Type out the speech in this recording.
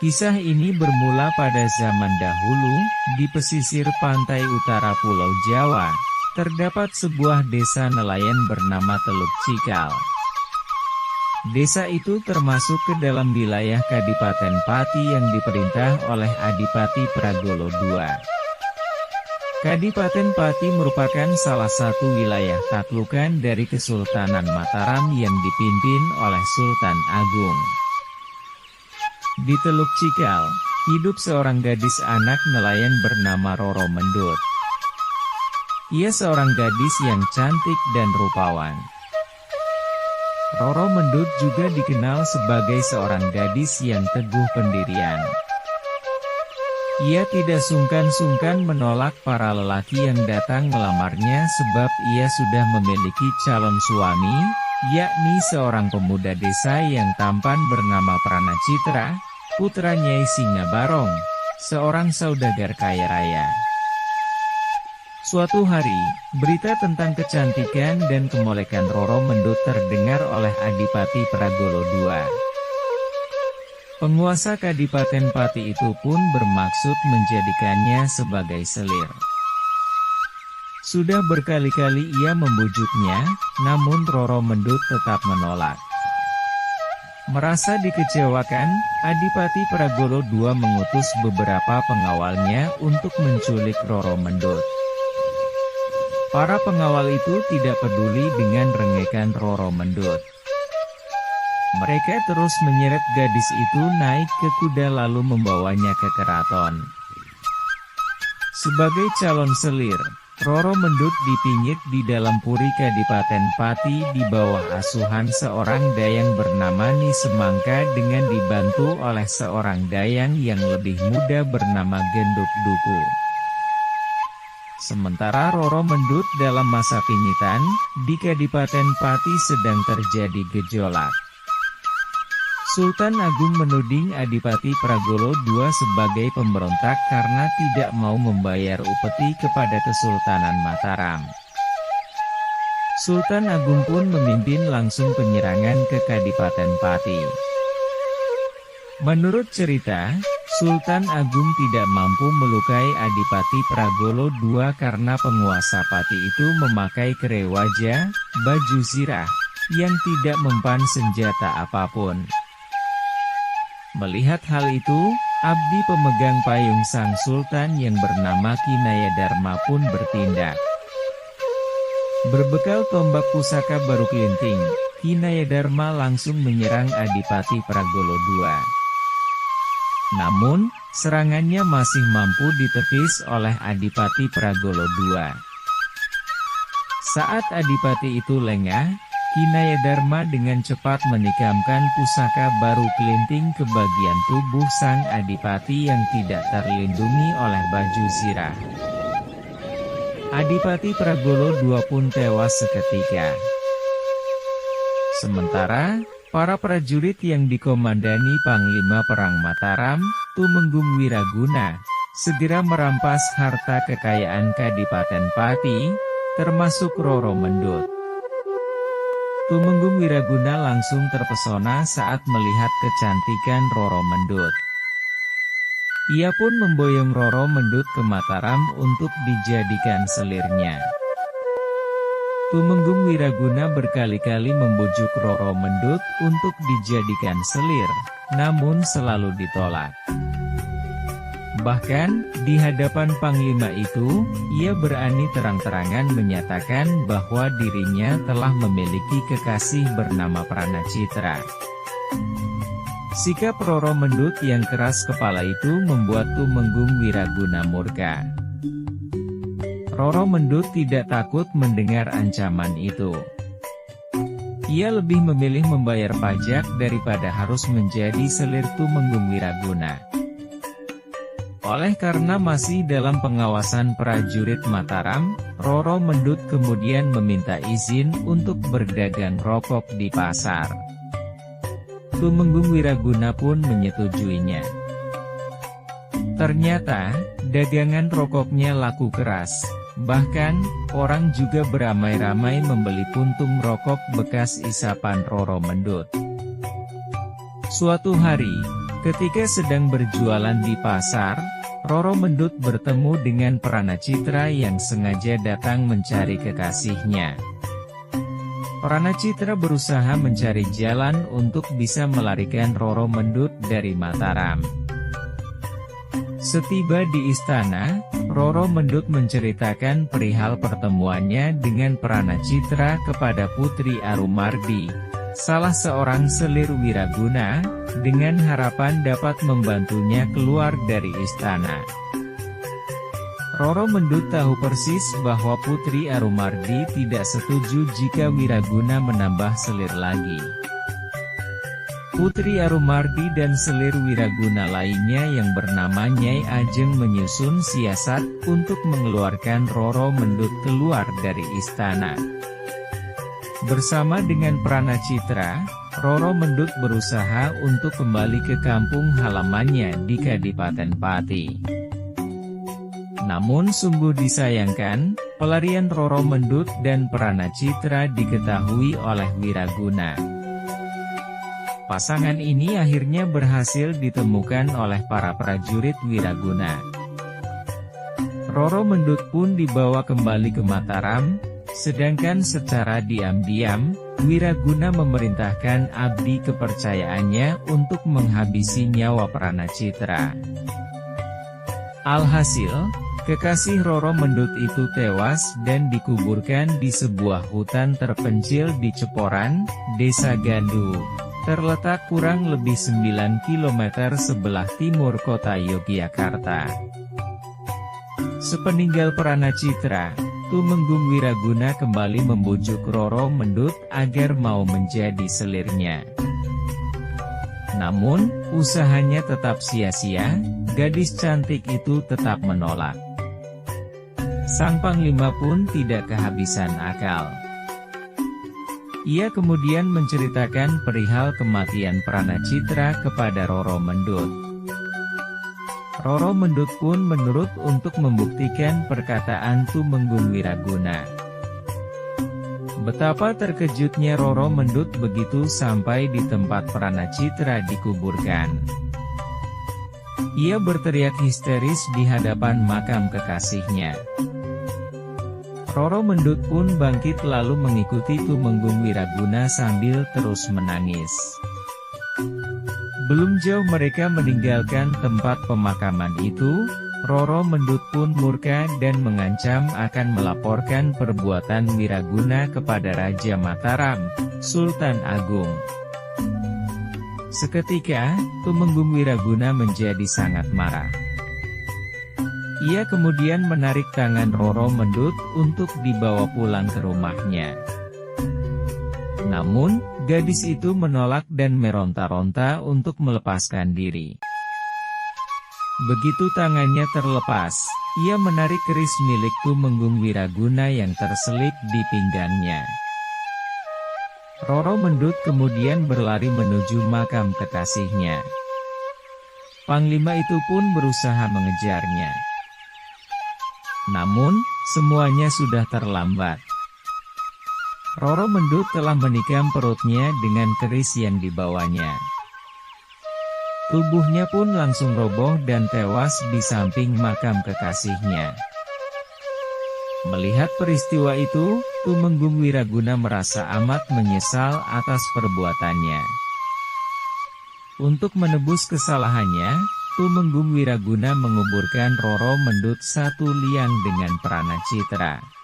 Kisah ini bermula pada zaman dahulu, di pesisir pantai utara Pulau Jawa, terdapat sebuah desa nelayan bernama Teluk Cikal. Desa itu termasuk ke dalam wilayah Kadipaten Pati yang diperintah oleh Adipati Pragolo II. Kadipaten Pati merupakan salah satu wilayah taklukan dari Kesultanan Mataram yang dipimpin oleh Sultan Agung. Di Teluk Cikal, hidup seorang gadis anak nelayan bernama Roro Mendut. Ia seorang gadis yang cantik dan rupawan. Roro Mendut juga dikenal sebagai seorang gadis yang teguh pendirian. Ia tidak sungkan-sungkan menolak para lelaki yang datang melamarnya sebab ia sudah memiliki calon suami, yakni seorang pemuda desa yang tampan bernama Pranacitra, putra Nyai Singabarong, seorang saudagar kaya raya. Suatu hari, berita tentang kecantikan dan kemolekan Roro Mendut terdengar oleh Adipati Pragolo II. Penguasa Kadipaten Pati itu pun bermaksud menjadikannya sebagai selir. Sudah berkali-kali ia membujuknya, namun Roro Mendut tetap menolak. Merasa dikecewakan, Adipati Pragolo II mengutus beberapa pengawalnya untuk menculik Roro Mendut. Para pengawal itu tidak peduli dengan rengekan Roro Mendut. Mereka terus menyeret gadis itu naik ke kuda lalu membawanya ke keraton. Sebagai calon selir, Roro Mendut dipingit di dalam puri Kadipaten Pati di bawah asuhan seorang dayang bernama Ni Semangka dengan dibantu oleh seorang dayang yang lebih muda bernama Genduk Duku. Sementara Roro Mendut dalam masa pingitan, di Kadipaten Pati sedang terjadi gejolak. Sultan Agung menuding Adipati Pragolo II sebagai pemberontak karena tidak mau membayar upeti kepada Kesultanan Mataram. Sultan Agung pun memimpin langsung penyerangan ke Kadipaten Pati. Menurut cerita, Sultan Agung tidak mampu melukai Adipati Pragolo II karena penguasa Pati itu memakai kere wajah, baju zirah, yang tidak mempan senjata apapun. Melihat hal itu, abdi pemegang payung sang sultan yang bernama Kinaya Dharma pun bertindak. Berbekal tombak pusaka baru kelinting, Kinaya Dharma langsung menyerang Adipati Pragolo II. Namun, serangannya masih mampu ditepis oleh Adipati Pragolo II. Saat Adipati itu lengah, Kinaya Dharma dengan cepat menikamkan pusaka baru kelinting ke bagian tubuh sang Adipati yang tidak terlindungi oleh baju zirah. Adipati Pragolo II pun tewas seketika. Sementara, para prajurit yang dikomandani Panglima Perang Mataram, Tumenggung Wiraguna, segera merampas harta kekayaan Kadipaten Pati, termasuk Roro Mendut. Tumenggung Wiraguna langsung terpesona saat melihat kecantikan Roro Mendut. Ia pun memboyong Roro Mendut ke Mataram untuk dijadikan selirnya. Tumenggung Wiraguna berkali-kali membujuk Roro Mendut untuk dijadikan selir, namun selalu ditolak. Bahkan, di hadapan Panglima itu, ia berani terang-terangan menyatakan bahwa dirinya telah memiliki kekasih bernama Pranacitra. Sikap Roro Mendut yang keras kepala itu membuat Tumenggung Wiraguna murka. Roro Mendut tidak takut mendengar ancaman itu. Ia lebih memilih membayar pajak daripada harus menjadi selir Tumenggung Wiraguna. Oleh karena masih dalam pengawasan prajurit Mataram, Roro Mendut kemudian meminta izin untuk berdagang rokok di pasar. Tumenggung Wiraguna pun menyetujuinya. Ternyata, dagangan rokoknya laku keras. Bahkan, orang juga beramai-ramai membeli puntung rokok bekas isapan Roro Mendut. Suatu hari, Ketika sedang berjualan di pasar, Roro Mendut bertemu dengan Pranacitra yang sengaja datang mencari kekasihnya. Pranacitra berusaha mencari jalan untuk bisa melarikan Roro Mendut dari Mataram. Setiba di istana, Roro Mendut menceritakan perihal pertemuannya dengan Pranacitra kepada Putri Arumardi, salah seorang selir wiraguna, dengan harapan dapat membantunya keluar dari istana. Roro Mendut tahu persis bahwa Putri Arumardi tidak setuju jika wiraguna menambah selir lagi. Putri Arumardi dan selir wiraguna lainnya yang bernama Nyai Ajeng menyusun siasat untuk mengeluarkan Roro Mendut keluar dari istana. Bersama dengan Pranacitra, Roro Mendut berusaha untuk kembali ke kampung halamannya di Kadipaten Pati. Namun sungguh disayangkan, pelarian Roro Mendut dan Pranacitra diketahui oleh wiraguna. Pasangan ini akhirnya berhasil ditemukan oleh para prajurit wiraguna. Roro Mendut pun dibawa kembali ke Mataram, sedangkan secara diam-diam, wiraguna memerintahkan abdi kepercayaannya untuk menghabisi nyawa Pranacitra. Alhasil, kekasih Roro Mendut itu tewas dan dikuburkan di sebuah hutan terpencil di Ceporan, Desa Gandu, terletak kurang lebih 9 km sebelah timur kota Yogyakarta. Sepeninggal Pranacitra, Tumenggung Wiraguna kembali membujuk Roro Mendut agar mau menjadi selirnya. Namun, usahanya tetap sia-sia, gadis cantik itu tetap menolak. Sang panglima pun tidak kehabisan akal. Ia kemudian menceritakan perihal kematian Pranacitra kepada Roro Mendut. Roro Mendut pun menurut untuk membuktikan perkataan Tumenggung Wiraguna. Betapa terkejutnya Roro Mendut begitu sampai di tempat Pranacitra dikuburkan. Ia berteriak histeris di hadapan makam kekasihnya. Roro Mendut pun bangkit lalu mengikuti Tumenggung Wiraguna sambil terus menangis. Belum jauh mereka meninggalkan tempat pemakaman itu, Roro Mendut pun murka dan mengancam akan melaporkan perbuatan wiraguna kepada Raja Mataram, Sultan Agung. Seketika, Tumenggung Wiraguna menjadi sangat marah. Ia kemudian menarik tangan Roro Mendut untuk dibawa pulang ke rumahnya. Namun, gadis itu menolak dan meronta-ronta untuk melepaskan diri. Begitu tangannya terlepas, ia menarik keris milik Tumenggung Wiraguna yang terselip di pinggangnya. Roro Mendut kemudian berlari menuju makam kekasihnya. Panglima itu pun berusaha mengejarnya. Namun, semuanya sudah terlambat. Roro Mendut telah menikam perutnya dengan keris yang dibawanya. Tubuhnya pun langsung roboh dan tewas di samping makam kekasihnya. Melihat peristiwa itu, Tumenggung Wiraguna merasa amat menyesal atas perbuatannya. Untuk menebus kesalahannya, Tumenggung Wiraguna menguburkan Roro Mendut satu liang dengan Pranacitra.